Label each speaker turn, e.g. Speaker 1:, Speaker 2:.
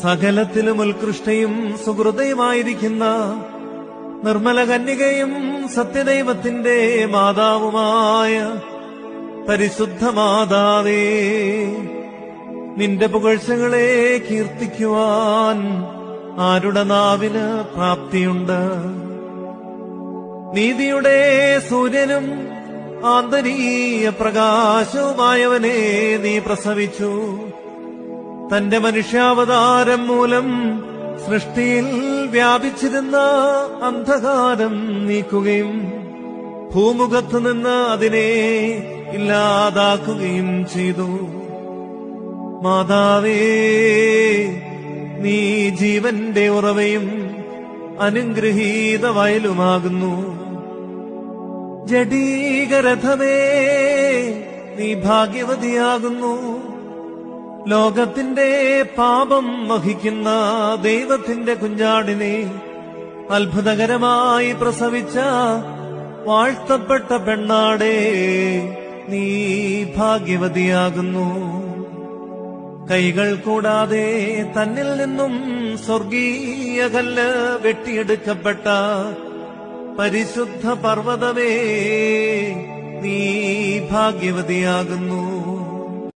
Speaker 1: സകലത്തിലും ഉത്കൃഷ്ടയും സുഹൃതയുമായിരിക്കുന്ന നിർമ്മല കന്യകയും സത്യദൈവത്തിന്റെ മാതാവുമായ പരിശുദ്ധ മാതാവേ, നിന്റെ പുകഴ്ചകളെ കീർത്തിക്കുവാൻ ആരുടെ നാവിന് പ്രാപ്തിയുണ്ട്? നീതിയുടെ സൂര്യനും ആന്തരീയ പ്രകാശവുമായവനെ നീ പ്രസവിച്ചു. തന്റെ മനുഷ്യാവതാരം മൂലം സൃഷ്ടിയിൽ വ്യാപിച്ചിരുന്ന അന്ധകാരം നീക്കുകയും ഭൂമുഖത്തുനിന്ന് അതിനെ ഇല്ലാതാക്കുകയും ചെയ്തു. മാതാവേ, നീ ജീവന്റെ ഉറവയും അനുഗ്രഹീത വയലുമാകുന്നു. ജഡീകരഥമേ, നീ ഭാഗ്യവതിയാകുന്നു. ലോകത്തിന്റെ പാപം വഹിക്കുന്ന ദൈവത്തിന്റെ കുഞ്ഞാടിനെ അത്ഭുതകരമായി പ്രസവിച്ച വാഴ്ത്തപ്പെട്ട പെണ്ണാടേ, നീ ഭാഗ്യവതിയാകുന്നു. കൈകൾ കൂടാതെ തന്നിൽ നിന്നും സ്വർഗീയ കല്ല് വെട്ടിയെടുക്കപ്പെട്ട പരിശുദ്ധ പർവ്വതമേ, നീ ഭാഗ്യവതിയാകുന്നു.